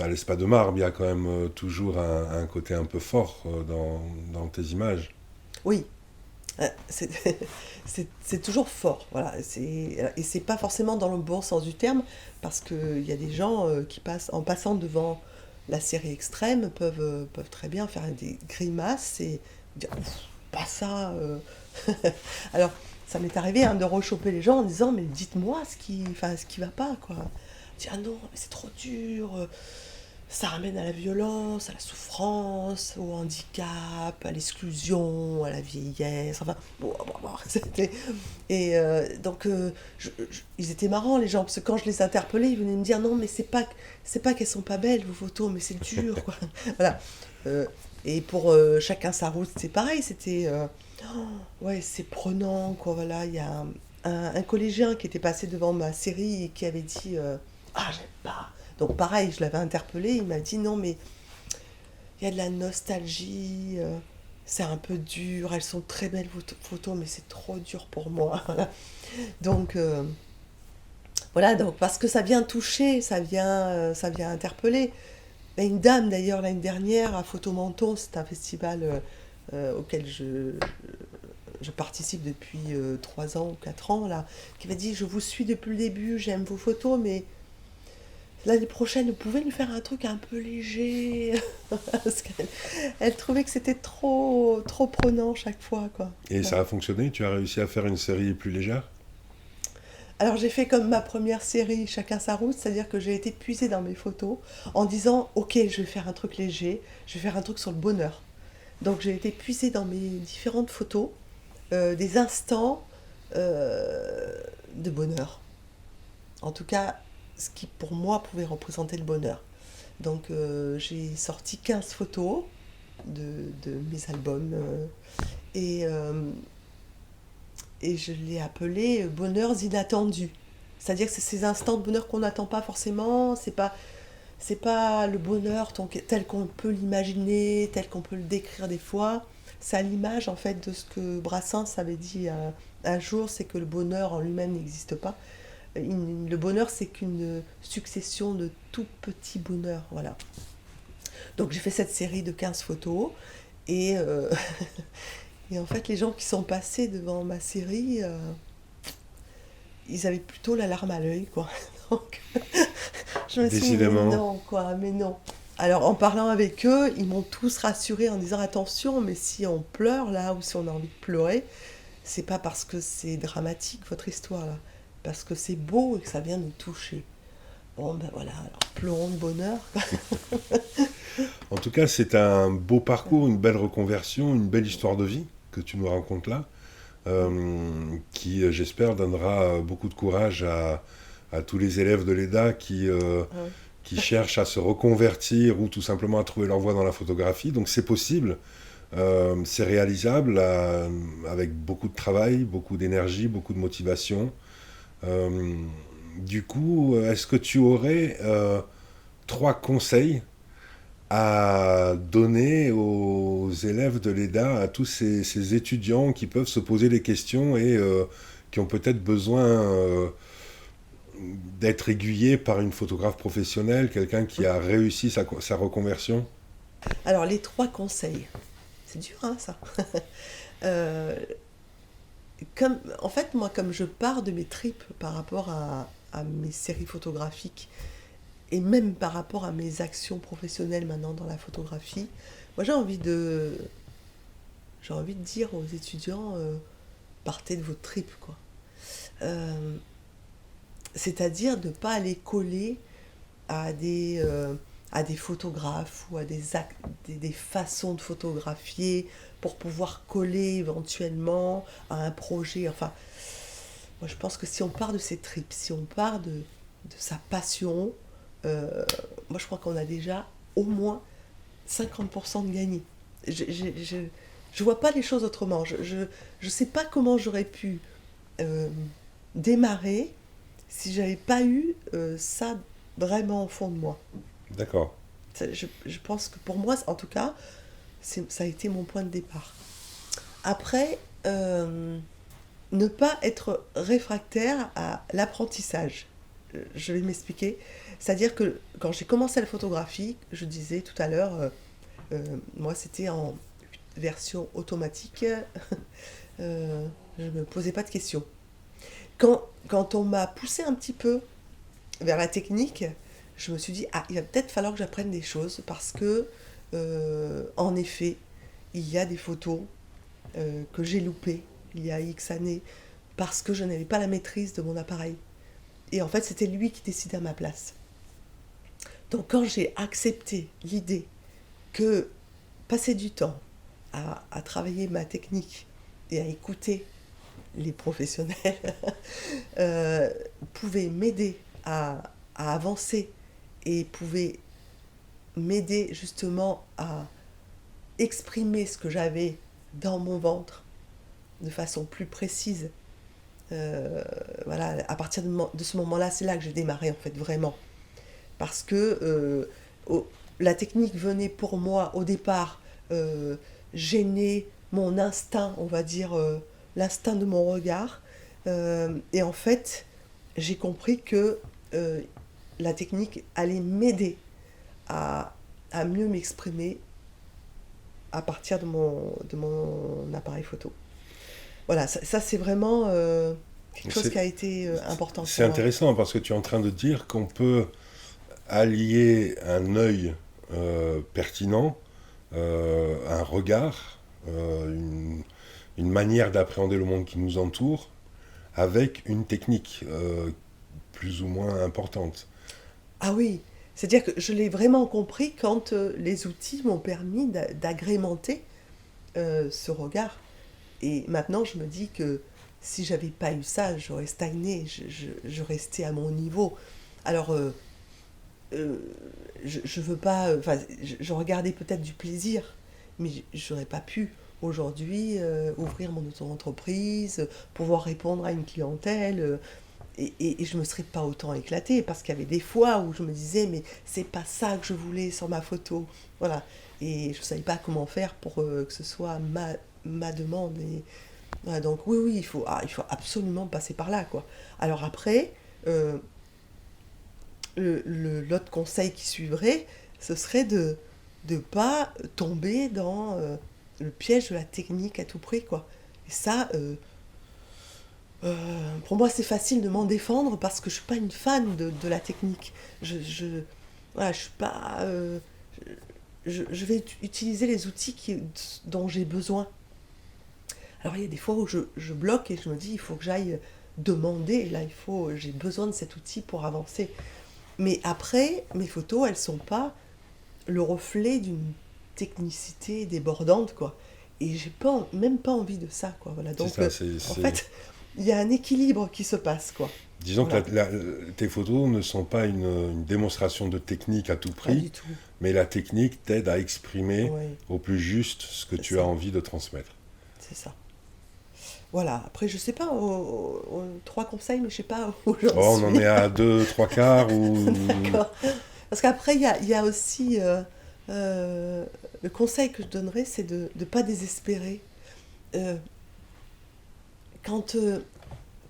laisse pas de marbre. Il y a quand même toujours un côté un peu fort dans tes images. Oui, c'est c'est toujours fort, voilà. Et c'est pas forcément dans le bon sens du terme, parce qu'il y a des gens qui passent, en passant devant la série extrême peuvent très bien faire des grimaces et dire ouf, pas ça. Alors, ça m'est arrivé de rechoper les gens en disant mais dites-moi ce qui va pas quoi. Dire ah non, mais c'est trop dur, ça ramène à la violence, à la souffrance, au handicap, à l'exclusion, à la vieillesse, enfin, c'était... Et donc, ils étaient marrants, les gens, parce que quand je les interpellais, ils venaient me dire, non, mais c'est pas qu'elles sont pas belles, vos photos, mais c'est dur, quoi. Voilà. Et pour chacun sa route, c'est pareil, c'était... ouais, c'est prenant, quoi, voilà. Il y a un collégien qui était passé devant ma série et qui avait dit, ah, j'aime pas. Donc pareil, je l'avais interpellé, il m'a dit non mais il y a de la nostalgie, c'est un peu dur, elles sont très belles photos mais c'est trop dur pour moi. Donc voilà, donc parce que ça vient toucher, ça vient interpeller. Il y a une dame d'ailleurs l'année dernière à Photomenton, c'est un festival auquel je participe depuis 3 ans ou 4 ans là, qui m'a dit je vous suis depuis le début, j'aime vos photos mais l'année prochaine, vous pouvez nous faire un truc un peu léger. Parce qu'elle elle trouvait que c'était trop prenant chaque fois, quoi. Et Ouais. ça a fonctionné? Tu as réussi à faire une série plus légère? Alors j'ai fait comme ma première série, Chacun sa route, c'est-à-dire que j'ai été puisée dans mes photos en disant, ok, je vais faire un truc léger, je vais faire un truc sur le bonheur. Donc j'ai été puisée dans mes différentes photos, des instants de bonheur. En tout cas, ce qui pour moi pouvait représenter le bonheur. Donc j'ai sorti 15 photos de mes albums et, euh, et je l'ai appelé bonheurs inattendus. C'est-à-dire que c'est ces instants de bonheur qu'on n'attend pas forcément, c'est pas le bonheur tel qu'on peut l'imaginer, tel qu'on peut le décrire des fois. C'est à l'image en fait de ce que Brassens avait dit un jour, c'est que le bonheur en lui-même n'existe pas. Le bonheur, c'est qu'une succession de tout petits bonheurs. Voilà. Donc j'ai fait cette série de 15 photos. Et, et en fait, les gens qui sont passés devant ma série, ils avaient plutôt la larme à l'œil, quoi. Donc je me suis dit, mais Décidément. non, quoi, mais non. Alors en parlant avec eux, ils m'ont tous rassuré en disant attention, mais si on pleure là, ou si on a envie de pleurer, c'est pas parce que c'est dramatique votre histoire là, parce que c'est beau et que ça vient nous toucher. Bon ben voilà, alors pleurons de bonheur. En tout cas, c'est un beau parcours, une belle reconversion, une belle histoire de vie que tu nous racontes là, qui, j'espère, donnera beaucoup de courage à tous les élèves de l'EDA Ah oui. qui cherchent à se reconvertir ou tout simplement à trouver leur voie dans la photographie. Donc c'est possible, c'est réalisable avec beaucoup de travail, beaucoup d'énergie, beaucoup de motivation. Euh, du coup, est-ce que tu aurais 3 conseils à donner aux élèves de l'EDA, à tous ces étudiants qui peuvent se poser des questions et qui ont peut-être besoin d'être aiguillés par une photographe professionnelle, quelqu'un qui a réussi sa reconversion? Alors les 3 conseils, c'est dur hein ça. Euh, en fait, moi, comme je pars de mes tripes par rapport à mes séries photographiques et même par rapport à mes actions professionnelles maintenant dans la photographie, moi j'ai envie de dire aux étudiants, partez de votre tripes, quoi. Euh, C'est-à-dire de ne pas aller coller à à des photographes ou à des façons de photographier pour pouvoir coller éventuellement à un projet. Enfin, moi je pense que si on part de ses tripes, si on part de sa passion, euh, moi je crois qu'on a déjà au moins 50% de gagné. Je vois pas les choses autrement. Je sais pas comment j'aurais pu euh, démarrer si j'avais pas eu ça vraiment au fond de moi. D'accord. Je pense que pour moi, en tout cas, ça a été mon point de départ. Après, ne pas être réfractaire à l'apprentissage. Je vais m'expliquer. C'est-à-dire que quand j'ai commencé la photographie, je disais tout à l'heure, moi c'était en version automatique, je ne me posais pas de questions. Quand on m'a poussé un petit peu vers la technique, je me suis dit, il va peut-être falloir que j'apprenne des choses parce que, en effet, il y a des photos que j'ai loupées il y a X années parce que je n'avais pas la maîtrise de mon appareil. Et en fait, c'était lui qui décidait à ma place. Donc quand j'ai accepté l'idée que passer du temps à travailler ma technique et à écouter les professionnels pouvait m'aider à avancer et pouvait m'aider justement à exprimer ce que j'avais dans mon ventre de façon plus précise. Voilà, à partir de ce moment-là, c'est là que j'ai démarré en fait vraiment. Parce que la technique venait pour moi au départ gêner mon instinct, on va dire l'instinct de mon regard. Et en fait, j'ai compris que la technique allait m'aider à mieux m'exprimer à partir de mon appareil photo. Voilà, ça c'est vraiment quelque chose qui a été important pour moi. C'est intéressant parce que tu es en train de dire qu'on peut allier un œil pertinent, un regard, une manière d'appréhender le monde qui nous entoure, avec une technique plus ou moins importante. Ah oui, c'est-à-dire que je l'ai vraiment compris quand les outils m'ont permis d'agrémenter ce regard. Et maintenant, je me dis que si j'avais pas eu ça, j'aurais stagné, je restais à mon niveau. Alors, je veux pas. Enfin, je regardais peut-être du plaisir, mais j'aurais pas pu aujourd'hui ouvrir mon auto-entreprise, pouvoir répondre à une clientèle. Et je me serais pas autant éclatée parce qu'il y avait des fois où je me disais mais c'est pas ça que je voulais sur ma photo, voilà, et je savais pas comment faire pour que ce soit ma demande. Et voilà, donc oui, il faut absolument passer par là, quoi. Alors après, l'autre conseil qui suivrait, ce serait de ne pas tomber dans le piège de la technique à tout prix, quoi. Et ça, pour moi, c'est facile de m'en défendre parce que je suis pas une fan de la technique. Voilà, je suis pas. Je vais utiliser les outils dont j'ai besoin. Alors il y a des fois où je bloque et je me dis il faut que j'aille demander. Là, j'ai besoin de cet outil pour avancer. Mais après, mes photos, elles sont pas le reflet d'une technicité débordante, quoi. Et j'ai même pas envie de ça, quoi. Voilà. Donc, Ça, en fait, il y a un équilibre qui se passe, quoi. Disons Voilà. que tes photos ne sont pas une démonstration de technique à tout Pas prix, du tout. mais la technique t'aide à exprimer Oui, au plus juste ce que c'est tu ça. as envie de transmettre. C'est ça. Voilà. Après, je sais pas, 3 conseils, mais je sais pas où j'en Oh, on en suis. est à 2, 3 quarts ou... D'accord. Parce qu'après, il y a aussi le conseil que je donnerais, c'est de ne pas désespérer. Euh, quand,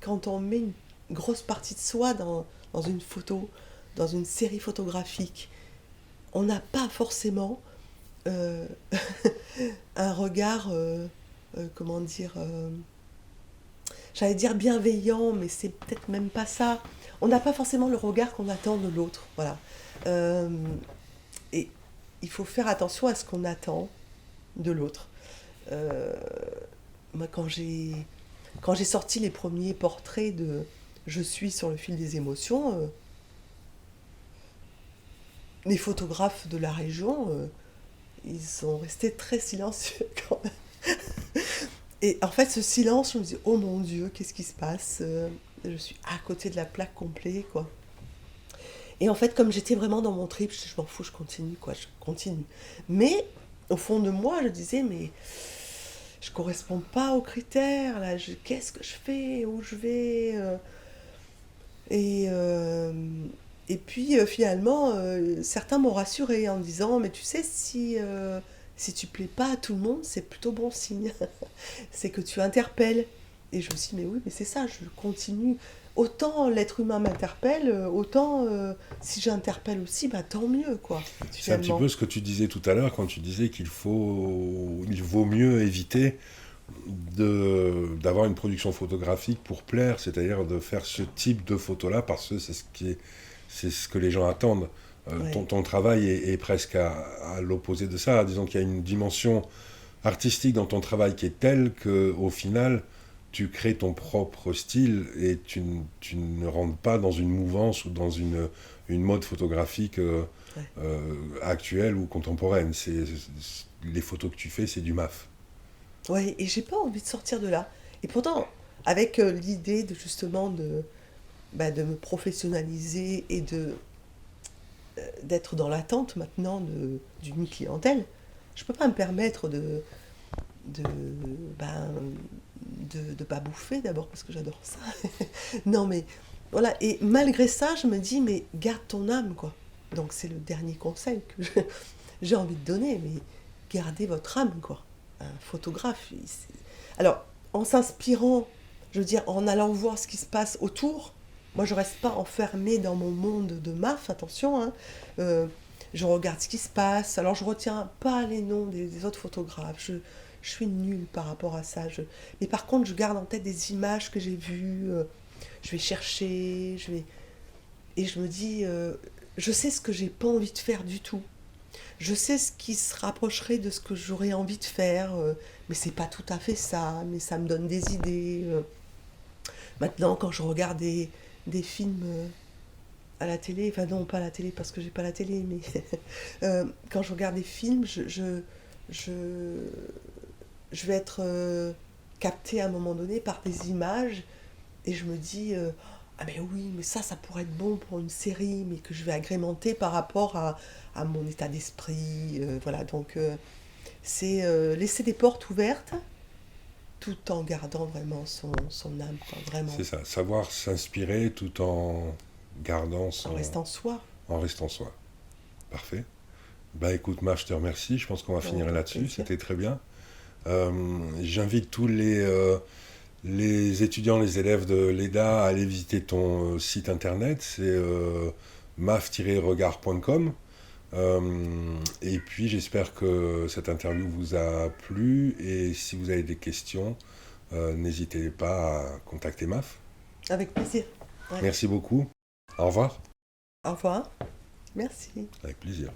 quand on met une grosse partie de soi dans une photo, dans une série photographique, on n'a pas forcément euh, un regard, comment dire, j'allais dire bienveillant, mais c'est peut-être même pas ça. On n'a pas forcément le regard qu'on attend de l'autre. Voilà. Euh, et il faut faire attention à ce qu'on attend de l'autre. Euh, Moi, quand j'ai sorti les premiers portraits de Je suis sur le fil des émotions, les photographes de la région, ils sont restés très silencieux quand même. Et en fait, ce silence, je me dis, oh mon Dieu, qu'est-ce qui se passe Je suis à côté de la plaque complète, quoi. Et en fait, comme j'étais vraiment dans mon trip, je m'en fous, je continue, quoi, je continue. Mais au fond de moi, je disais, mais je corresponds pas aux critères, là, qu'est-ce que je fais, où je vais et, euh, et puis finalement, certains m'ont rassurée en me disant, mais tu sais, si tu plais pas à tout le monde, c'est plutôt bon signe. C'est que tu interpelles. Et je me suis dit, mais oui, mais c'est ça, je continue. Autant l'être humain m'interpelle, autant si j'interpelle aussi, bah tant mieux, quoi, C'est un petit finalement. peu ce que tu disais tout à l'heure quand tu disais il vaut mieux éviter d'avoir une production photographique pour plaire, c'est-à-dire de faire ce type de photo-là parce que c'est ce que les gens attendent. Ouais. Ton travail est presque à l'opposé de ça. Disons qu'il y a une dimension artistique dans ton travail qui est telle qu'au final, tu crées ton propre style et tu ne rentres pas dans une mouvance ou dans une mode photographique Ouais. actuelle ou contemporaine. Les photos que tu fais, c'est du MAF. Ouais, et j'ai pas envie de sortir de là. Et pourtant, avec l'idée de justement de me professionnaliser et d'être dans l'attente maintenant d'une clientèle, je peux pas me permettre de, ben, de pas bouffer d'abord parce que j'adore ça. Non mais voilà, et malgré ça, je me dis mais garde ton âme quoi. Donc c'est le dernier conseil que j'ai envie de donner, mais gardez votre âme quoi. Un photographe, alors en s'inspirant, je veux dire en allant voir ce qui se passe autour, moi je reste pas enfermée dans mon monde de MAF, attention, hein. Euh, je regarde ce qui se passe, alors je retiens pas les noms des autres photographes, je suis nulle par rapport à ça. Mais par contre, je garde en tête des images que j'ai vues, je vais chercher, et je me dis, je sais ce que j'ai pas envie de faire du tout. Je sais ce qui se rapprocherait de ce que j'aurais envie de faire, mais c'est pas tout à fait ça, mais ça me donne des idées. Maintenant, quand je regarde des films à la télé, enfin non, pas à la télé parce que j'ai pas la télé, mais quand je regarde des films, je, je vais être captée à un moment donné par des images et je me dis ah mais oui mais ça pourrait être bon pour une série mais que je vais agrémenter par rapport à mon état d'esprit voilà donc c'est laisser des portes ouvertes tout en gardant vraiment son âme quoi, vraiment C'est ça, savoir s'inspirer tout en gardant en restant soi. en restant soi. Parfait. Bah écoute, Marc, je te remercie. Je pense qu'on va finir Avec là-dessus. plaisir. C'était très bien. J'invite tous les étudiants, les élèves de l'EDA à aller visiter ton site internet. C'est maf-regard.com. Et puis j'espère que cette interview vous a plu. Et si vous avez des questions, n'hésitez pas à contacter MAF. Avec plaisir. Ouais. Merci beaucoup. Au revoir. Au revoir. Merci. Avec plaisir.